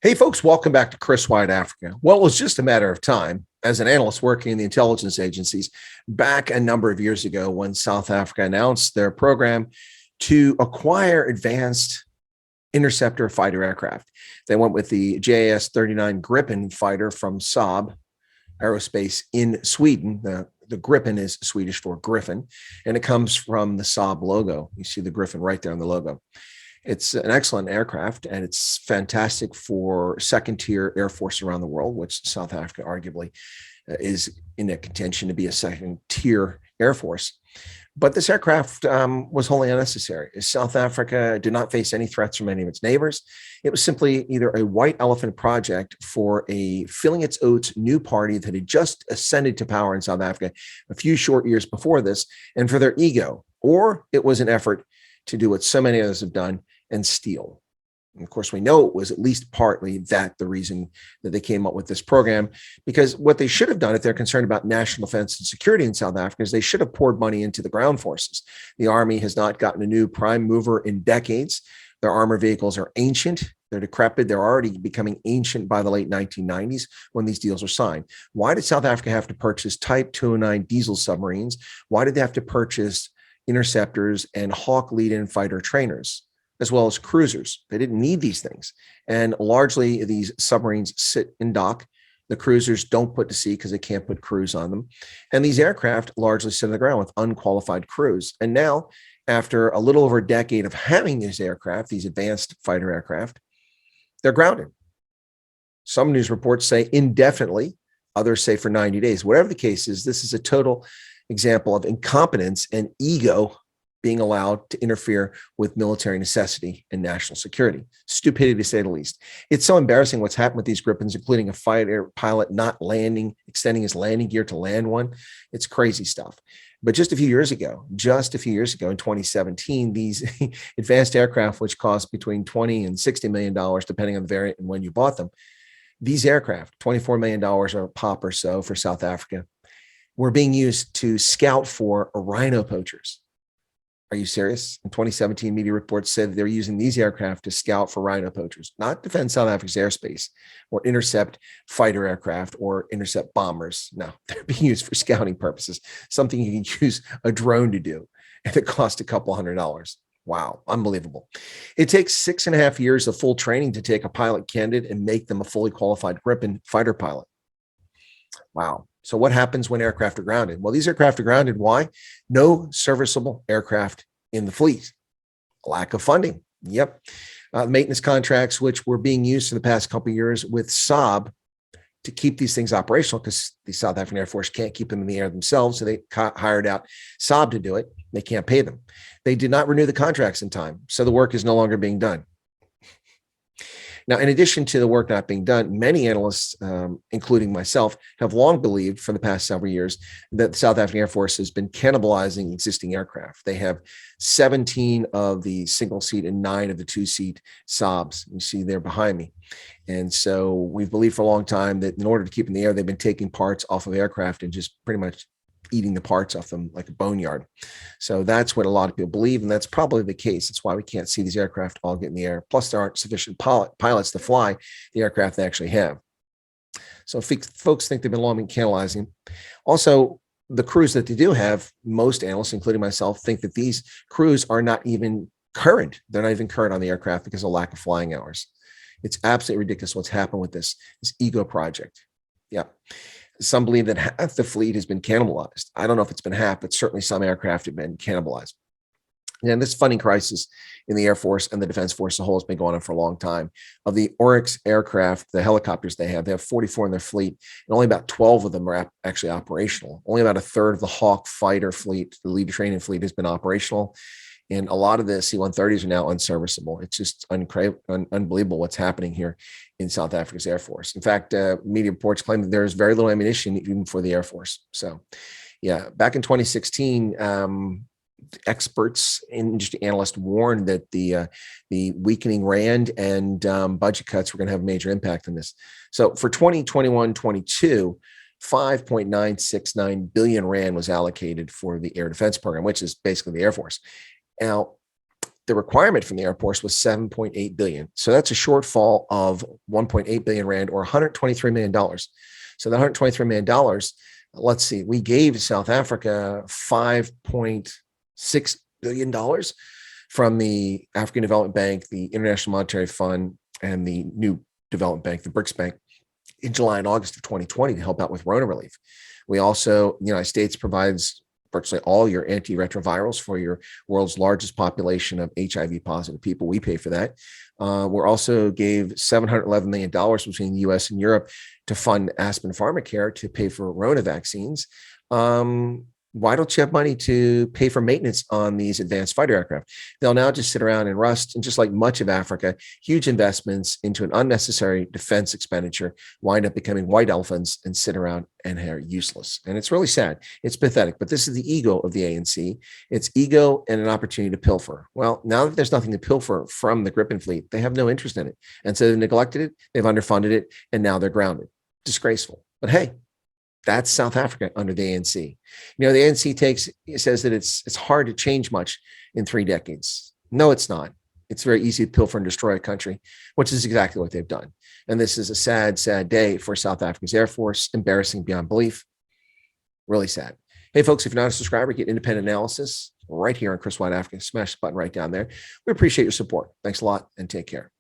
Hey, folks, welcome back to Chris Wyatt Africa. Well, it was just a matter of time as an analyst working in the intelligence agencies back a number of years ago when South Africa announced their program to acquire advanced interceptor fighter aircraft. They went with the JAS-39 Gripen fighter from SAAB Aerospace in Sweden. The Gripen is Swedish for Griffin, and it comes from the SAAB logo. You see the Griffin right there on the logo. It's an excellent aircraft, and it's fantastic for second-tier air force around the world, which South Africa arguably is in a contention to be a second-tier air force. But this aircraft was wholly unnecessary. South Africa did not face any threats from any of its neighbors. It was simply either a white elephant project for a filling its oats new party that had just ascended to power in South Africa a few short years before this, and for their ego, or it was an effort to do what so many others have done and steal. And of course, we know it was at least partly the reason that they came up with this program, because what they should have done if they're concerned about national defense and security in South Africa is they should have poured money into the ground forces. The Army has not gotten a new prime mover in decades. Their armor vehicles are ancient. They're decrepit. They're already becoming ancient by the late 1990s when these deals were signed. Why did South Africa have to purchase Type 209 diesel submarines? Why did they have to purchase interceptors and Hawk lead-in fighter trainers, as well as cruisers? They didn't need these things. And largely these submarines sit in dock. The cruisers don't put to sea because they can't put crews on them. And these aircraft largely sit on the ground with unqualified crews. And now, after a little over a decade of having these aircraft, these advanced fighter aircraft, they're grounded. Some news reports say indefinitely, others say for 90 days. Whatever the case is, this is a total example of incompetence and ego being allowed to interfere with military necessity and national security. Stupidity, to say the least. It's so embarrassing what's happened with these Gripens, including a fighter pilot not landing, extending his landing gear to land one. It's crazy stuff. But just a few years ago in 2017, these advanced aircraft, which cost between $20 and $60 million, depending on the variant and when you bought them, these aircraft, $24 million a pop or so for South Africa, were being used to scout for rhino poachers. Are you serious? In 2017, media reports said that they're using these aircraft to scout for rhino poachers, not defend South Africa's airspace or intercept fighter aircraft or intercept bombers. No, they're being used for scouting purposes, something you can use a drone to do, and it costs a couple $100. Wow, unbelievable. It takes 6.5 years of full training to take a pilot candidate and make them a fully qualified Gripen fighter pilot. Wow. So what happens when aircraft are grounded? Well, these aircraft are grounded. Why? No serviceable aircraft in the fleet. Lack of funding. Yep. Maintenance contracts, which were being used for the past couple of years with SAAB to keep these things operational, because the South African Air Force can't keep them in the air themselves. So they hired out SAAB to do it. They can't pay them. They did not renew the contracts in time. So the work is no longer being done. Now, in addition to the work not being done, many analysts, including myself, have long believed for the past several years that the South African Air Force has been cannibalizing existing aircraft. They have 17 of the single-seat and 9 of the two-seat SAABs. You see there behind me. And so we've believed for a long time that in order to keep in the air, they've been taking parts off of aircraft and just pretty much eating the parts off them like a boneyard. So that's what a lot of people believe, and that's probably the case. That's why we can't see these aircraft all get in the air. Plus, there aren't sufficient pilots to fly the aircraft they actually have. So folks think they've been long cannibalizing. Also, the crews that they do have, most analysts, including myself, think that these crews are not even current. They're not even current on the aircraft because of lack of flying hours. It's absolutely ridiculous what's happened with this ego project. Yeah. Some believe that half the fleet has been cannibalized. I don't know if it's been half, but certainly some aircraft have been cannibalized. And this funding crisis in the Air Force and the Defense Force as a whole has been going on for a long time. Of the Oryx aircraft, the helicopters they have 44 in their fleet, and only about 12 of them are actually operational. Only about a third of the Hawk fighter fleet, the lead training fleet, has been operational. And a lot of the C-130s are now unserviceable. It's just unbelievable what's happening here in South Africa's Air Force. In fact, media reports claim that there's very little ammunition even for the Air Force. So, yeah, back in 2016, experts, industry analysts warned that the weakening rand and budget cuts were going to have a major impact on this. So for 2021-22, 5.969 billion rand was allocated for the air defense program, which is basically the Air Force. Now, the requirement from the Air Force was 7.8 billion. So that's a shortfall of 1.8 billion rand, or $123 million. So that $123 million, let's see, we gave South Africa $5.6 billion from the African Development Bank, the International Monetary Fund, and the new development bank, the BRICS Bank, in July and August of 2020 to help out with Rona relief. We also, the United States provides virtually all your antiretrovirals for your world's largest population of HIV positive people. We pay for that. We also gave $711 million between the US and Europe to fund Aspen Pharmacare to pay for Rona vaccines. Why don't you have money to pay for maintenance on these advanced fighter aircraft? They'll now just sit around and rust. And just like much of Africa, huge investments into an unnecessary defense expenditure wind up becoming white elephants and sit around and are useless. And it's really sad. It's pathetic. But this is the ego of the ANC. It's ego and an opportunity to pilfer. Well, now that there's nothing to pilfer from the Gripen fleet, they have no interest in it. And so they've neglected it, they've underfunded it, and now they're grounded. Disgraceful. But hey, that's South Africa under the ANC. The ANC says that it's hard to change much in 3 decades. No, it's not. It's very easy to pilfer and destroy a country, which is exactly what they've done. And this is a sad, sad day for South Africa's Air Force. Embarrassing beyond belief. Really sad. Hey, folks, if you're not a subscriber, get independent analysis right here on Chris Wyatt Africa. Smash the button right down there. We appreciate your support. Thanks a lot and take care.